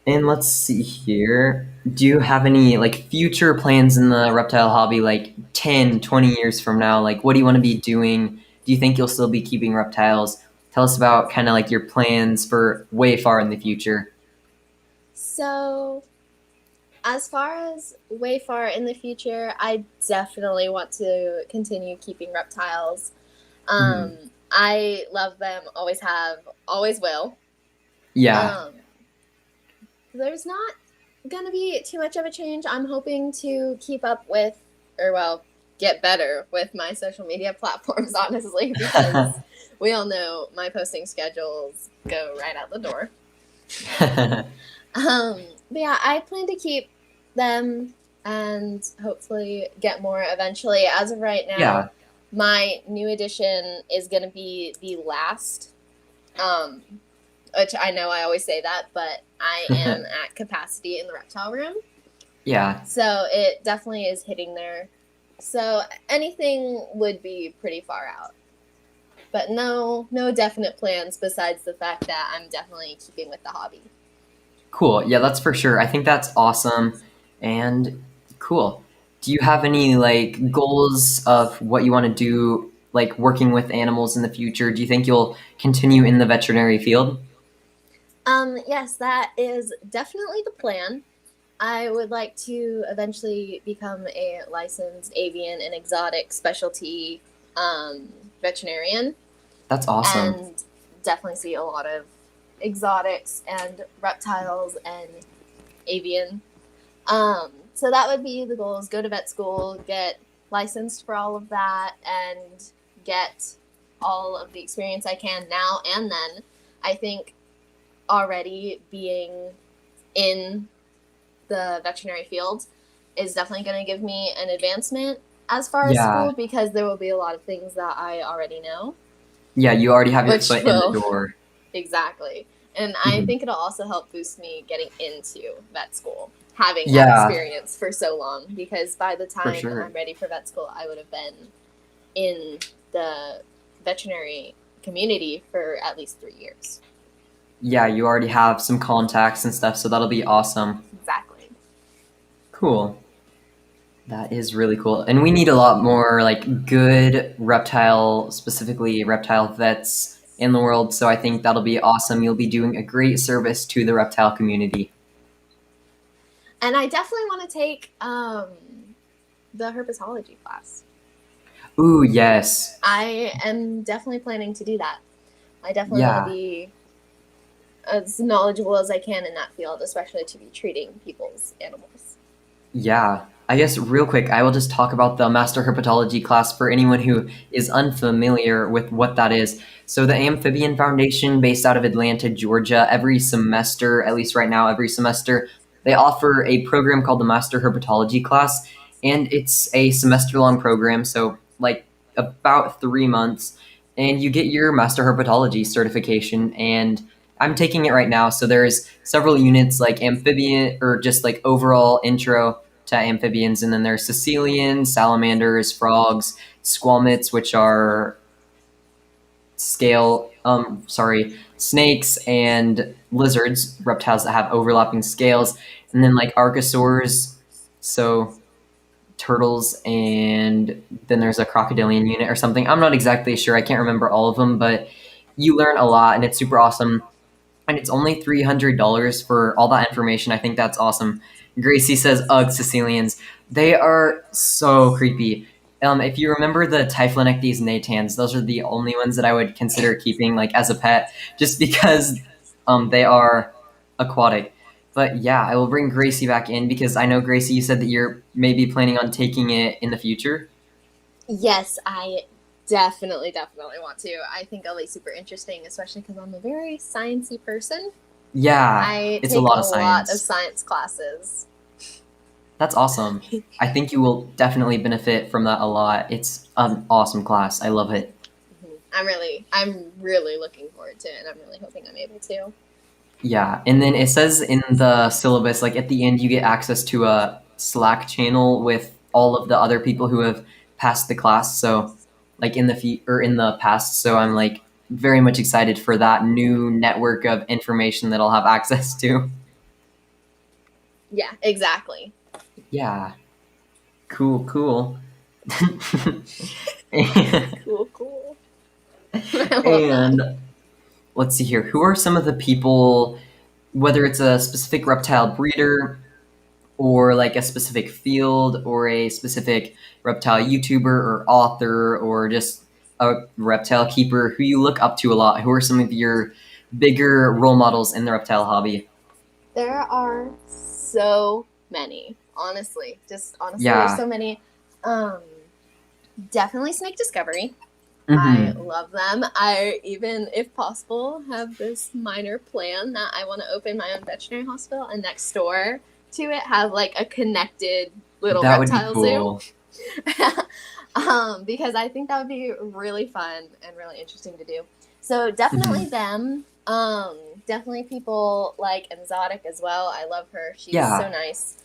And let's see here. Do you have any like future plans in the reptile hobby like 10, 20 years from now? Like what do you want to be doing? Do you think you'll still be keeping reptiles? Tell us about kind of like your plans for way far in the future. So, as far as way far in the future, I definitely want to continue keeping reptiles. Mhm. I love them, always have, always will. Yeah. Um, there's not gonna be too much of a change. I'm hoping to keep up with, or well, get better with my social media platforms, honestly, because we all know my posting schedules go right out the door. But yeah, I plan to keep them and hopefully get more eventually. As of right now, Yeah. my new edition is going to be the last, um, which I know I always say that, but I am at capacity in the reptile room. Yeah. So it definitely is hitting there. So anything would be pretty far out. But no definite plans besides the fact that I'm definitely keeping with the hobby. Cool. Yeah, that's for sure. I think that's awesome and cool. Do you have any like goals of what you want to do, like working with animals in the future? Do you think you'll continue in the veterinary field? Yes, that is definitely the plan. I would like to eventually become a licensed avian and exotic specialty um, veterinarian That's awesome. and definitely see a lot of exotics and reptiles and avian. So that would be the goals: go to vet school, get licensed for all of that, and get all of the experience I can now and then. I think already being in the veterinary field is definitely going to give me an advancement as far as Yeah. school, because there will be a lot of things that I already know. Yeah, you already have your Which foot in the will door. exactly. And I think it'll also help boost me getting into vet school, having that Yeah, experience for so long, because by the for time sure. I'm ready for vet school, I would have been in the veterinary community for at least 3 years. Yeah, you already have some contacts and stuff, so that'll be awesome. Exactly. Cool. That is really cool. And we need a lot more like good reptile, specifically reptile vets in the world, so I think that'll be awesome. You'll be doing a great service to the reptile community. And I definitely want to take the herpetology class. Ooh, yes. I am definitely planning to do that. I definitely want to be as knowledgeable as I can in that field, especially to be treating people's animals. Yeah. I guess real quick, I will just talk about the Master Herpetology class for anyone who is unfamiliar with what that is. So the Amphibian Foundation, based out of Atlanta, Georgia, every semester, at least right now, every semester, they offer a program called the Master Herpetology class, and it's a semester-long program, so like about 3 months, and you get your Master Herpetology certification, and I'm taking it right now. So there's several units like amphibian or just like overall intro to amphibians, and then there's caecilians, salamanders, frogs, squamates, which are snakes and lizards, reptiles that have overlapping scales, and then like archosaurs, so turtles, and then there's a crocodilian unit or something. I'm not exactly sure. I can't remember all of them, but you learn a lot, and it's super awesome. And it's only $300 for all that information. I think that's awesome. Gracie says, "Ugh, Sicilians. They are so creepy." If you remember the Typhloneectes natans, those are the only ones that I would consider keeping like as a pet, just because they are aquatic. But yeah, I will bring Gracie back in because I know, Gracie, you said that you're maybe planning on taking it in the future. Yes, I definitely want to. I think it'll be super interesting, especially because I'm a very sciencey person. Yeah, I it's a take lot a of lot of science. science classes. That's awesome. I think you will definitely benefit from that a lot. It's an awesome class. I love it. I'm really looking forward to it, and I'm really hoping I'm able to. Yeah, and then it says in the syllabus, like at the end, you get access to a Slack channel with all of the other people who have passed the class. So, like in the past. So I'm like very much excited for that new network of information that I'll have access to. Yeah, exactly. Yeah, cool, cool. Cool. I love And that. let's see here. Who are some of the people, whether it's a specific reptile breeder or like a specific field or a specific reptile YouTuber or author or just a reptile keeper who you look up to a lot? Who are some of your bigger role models in the reptile hobby? There are so many, honestly. There's Yeah. so many. Definitely Snake Discovery. I Mm-hmm. love them. I even, if possible, have this minor plan that I want to open my own veterinary hospital, and next door to it have like a connected little That would be reptile zoo. cool. Because I think that would be really fun and really interesting to do. So definitely them. Definitely people like Exotic as well. I love her. She's so nice.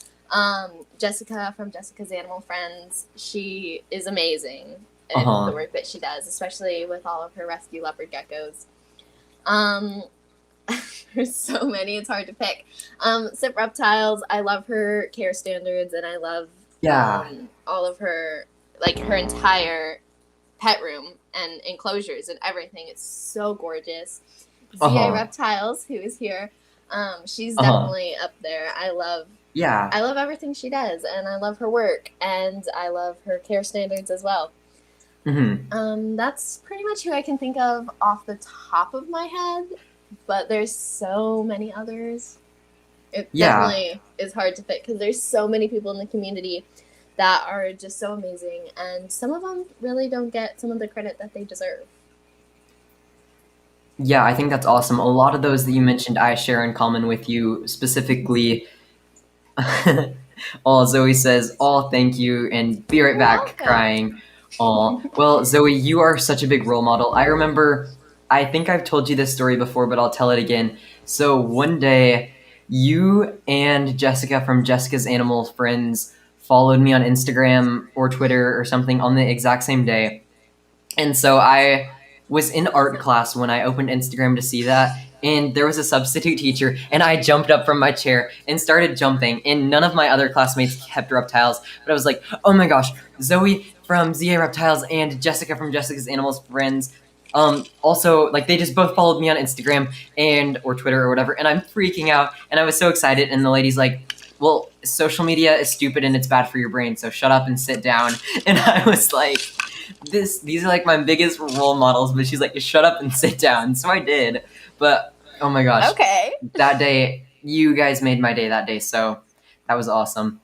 Jessica from Jessica's Animal Friends. She is amazing in the work that she does, especially with all of her rescue leopard geckos. There's so many, it's hard to pick. Sip Reptiles, I love her care standards, and I love all of her, like her entire pet room and enclosures and everything. It's so gorgeous. ZA Reptiles, who is here, she's definitely up there. I love everything she does, and I love her work, and I love her care standards as well. That's pretty much who I can think of off the top of my head, but there's so many others. It definitely is hard to pick because there's so many people in the community that are just so amazing, and some of them really don't get some of the credit that they deserve. Yeah, I think that's awesome. A lot of those that you mentioned I share in common with you, specifically. Oh, Zoe says, "Oh, thank you," and be right You're back, welcome. crying. Oh, well, Zoe, you are such a big role model. I remember, I think I've told you this story before, but I'll tell it again. So one day, you and Jessica from Jessica's Animal Friends followed me on Instagram or Twitter or something on the exact same day. And so I was in art class when I opened Instagram to see that. And there was a substitute teacher, and I jumped up from my chair and started jumping. And none of my other classmates kept reptiles, but I was like, "Oh my gosh, Zoe from ZA Reptiles and Jessica from Jessica's Animals Friends." Also, like they just both followed me on Instagram and or Twitter or whatever, and I'm freaking out. And I was so excited. And the lady's like, "Well, social media is stupid and it's bad for your brain, so shut up and sit down." And I was like, these are like my biggest role models, but she's like, just shut up and sit down. So I did. But oh my gosh. Okay. That day, you guys made my day that day, so that was awesome.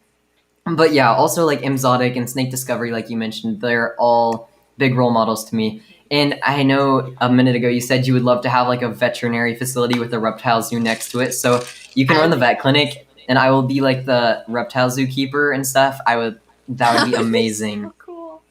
But yeah, also like Exotic and Snake Discovery, like you mentioned, they're all big role models to me. And I know a minute ago you said you would love to have like a veterinary facility with a reptile zoo next to it. So you can run the vet clinic and I will be like the reptile zookeeper and stuff. That would be amazing. So cool.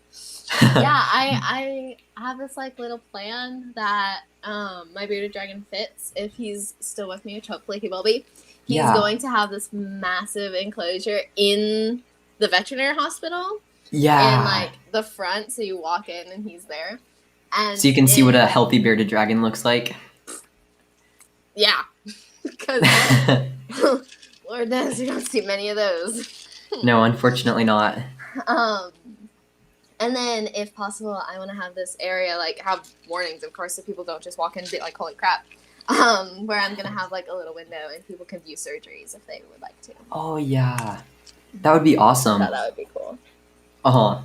Yeah, I have this like little plan that my bearded dragon Fitz, if he's still with me, which hopefully he will be, he's going to have this massive enclosure in the veterinary hospital. Yeah. In like the front, so you walk in and he's there. And so you can see what a healthy bearded dragon looks like. Yeah. Because Lord knows you don't see many of those. No, unfortunately not. And then, if possible, I want to have this area, like, have warnings, of course, so people don't just walk in and be like, holy crap. Where I'm going to have, like, a little window and people can view surgeries if they would like to. Oh, yeah. That would be awesome. I thought that would be cool. Uh-huh.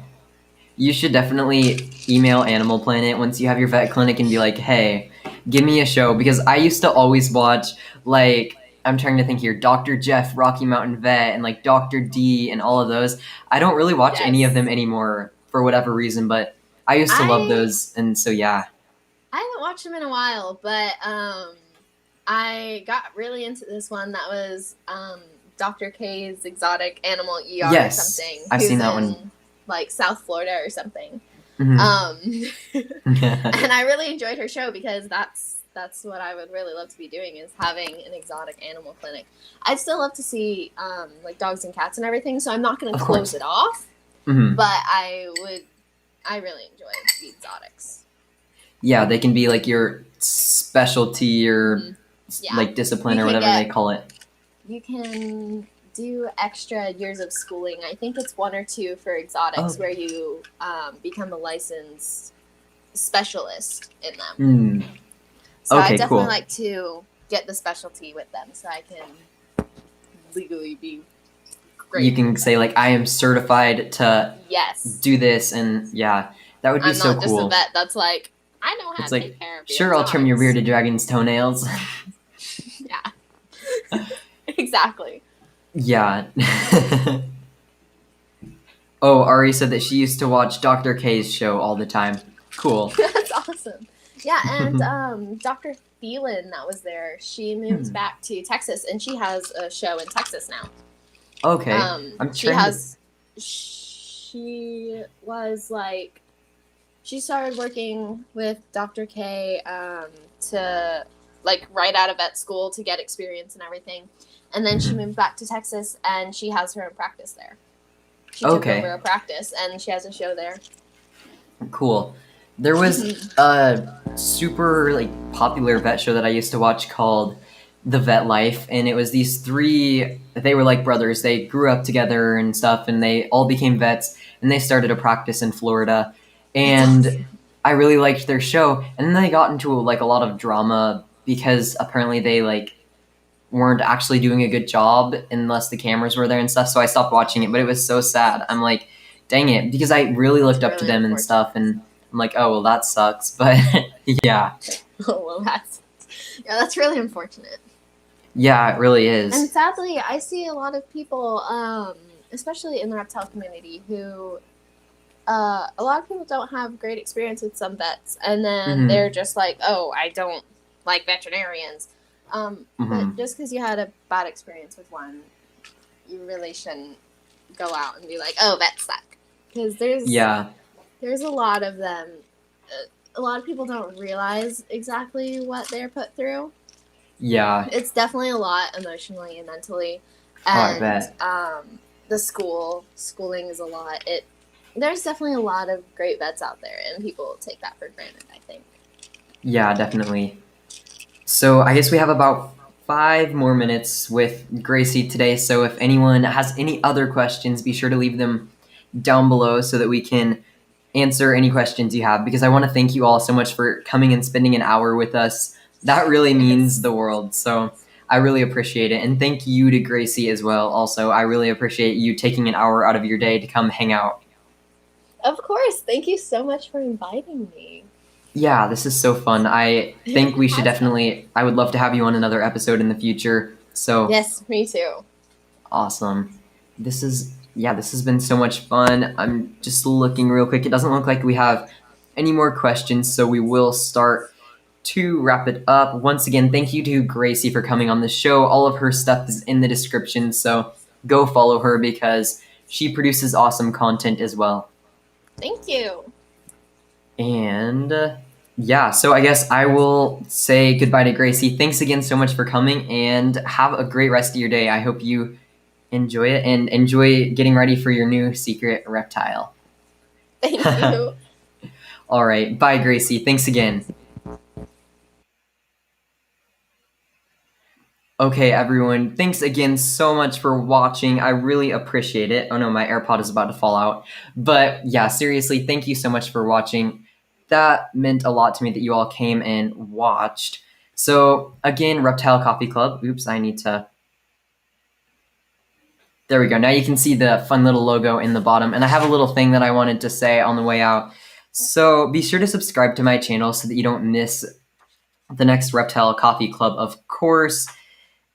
You should definitely email Animal Planet once you have your vet clinic and be like, hey, give me a show. Because I used to always watch, like, I'm trying to think here, Dr. Jeff, Rocky Mountain Vet, and, like, Dr. D, and all of those. I don't really watch any of them anymore for whatever reason, but I used to love those, and so, yeah. I haven't watched them in a while, but I got really into this one that was Dr. K's Exotic Animal ER or something. I've seen that one. Like South Florida or something. Mm-hmm. And I really enjoyed her show because that's what I would really love to be doing, is having an exotic animal clinic. I'd still love to see like dogs and cats and everything, so I'm not going to close it off. Mm-hmm. But I really enjoy the exotics. Yeah, they can be like your specialty or like discipline or whatever they call it. You can do extra years of schooling. I think it's 1 or 2 for exotics where you become a licensed specialist in them. So I definitely like to get the specialty with them so I can legally be great. You can say like, I am certified to do this, and yeah, that would be so cool. I'm not just a vet that's like, I know how to take care of sure, I'll trim your bearded dragon's toenails. Yeah. Exactly. Yeah. Oh, Ari said that she used to watch Dr. K's show all the time. Cool. That's awesome. Yeah, and Dr. Thielen that was there, she moved back to Texas, and she has a show in Texas now. Okay. She started working with Dr. K to like right out of vet school to get experience and everything. And then she moved back to Texas, and she has her own practice there. She took over a practice, and she has a show there. Cool. There was a super like popular vet show that I used to watch called The Vet Life, and it was these 3, they were like brothers. They grew up together and stuff, and they all became vets, and they started a practice in Florida. And I really liked their show, and then they got into like a lot of drama because apparently they like weren't actually doing a good job unless the cameras were there and stuff, so I stopped watching it, but it was so sad. I'm like, dang it, because I really looked up to them and stuff, and I'm like, oh, well, that sucks, but yeah. Oh, well, that's really unfortunate. Yeah, it really is. And sadly, I see a lot of people, especially in the reptile community, who a lot of people don't have great experience with some vets, and then they're just like, oh, I don't like veterinarians. But just because you had a bad experience with one, you really shouldn't go out and be like, "Oh, vets suck," because there's a lot of them. A lot of people don't realize exactly what they're put through. Yeah. It's definitely a lot emotionally and mentally, Oh, I and bet. the schooling is a lot. There's definitely a lot of great vets out there, and people take that for granted, I think. Yeah, definitely. So I guess we have about 5 more minutes with Gracie today. So if anyone has any other questions, be sure to leave them down below so that we can answer any questions you have, because I want to thank you all so much for coming and spending an hour with us. That really means the world. So I really appreciate it. And thank you to Gracie as well. Also, I really appreciate you taking an hour out of your day to come hang out. Of course. Thank you so much for inviting me. Yeah, this is so fun. I think we should definitely, I would love to have you on another episode in the future. So yes, me too. Awesome. This has been so much fun. I'm just looking real quick. It doesn't look like we have any more questions, so we will start to wrap it up. Once again, thank you to Gracie for coming on the show. All of her stuff is in the description, so go follow her because she produces awesome content as well. Thank you. And yeah, so I guess I will say goodbye to Gracie. Thanks again so much for coming, and have a great rest of your day. I hope you enjoy it and enjoy getting ready for your new secret reptile. Thank you. All right. Bye, Gracie. Thanks again. Okay, everyone. Thanks again so much for watching. I really appreciate it. Oh no, my AirPod is about to fall out. But yeah, seriously, thank you so much for watching. That meant a lot to me that you all came and watched. So again, Reptile Coffee Club. Oops, I need to... There we go. Now you can see the fun little logo in the bottom. And I have a little thing that I wanted to say on the way out. So be sure to subscribe to my channel so that you don't miss the next Reptile Coffee Club, of course.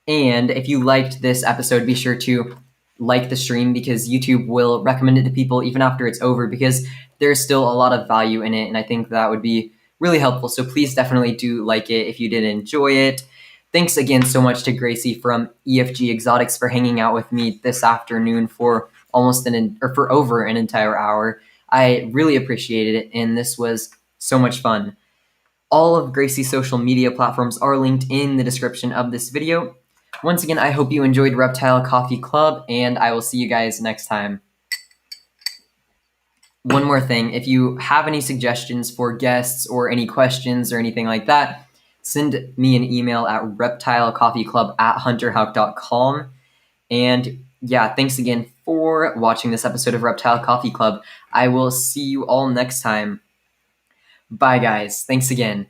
And if you liked this episode, be sure to like the stream, because YouTube will recommend it to people even after it's over, because there's still a lot of value in it. And I think that would be really helpful. So please definitely do like it if you did enjoy it. Thanks again so much to Gracie from EFG Exotics for hanging out with me this afternoon for for over an entire hour. I really appreciated it, and this was so much fun. All of Gracie's social media platforms are linked in the description of this video. Once again, I hope you enjoyed Reptile Coffee Club, and I will see you guys next time. One more thing, if you have any suggestions for guests or any questions or anything like that, send me an email at reptilecoffeeclub@hunterhouck.com. And yeah, thanks again for watching this episode of Reptile Coffee Club. I will see you all next time. Bye, guys. Thanks again.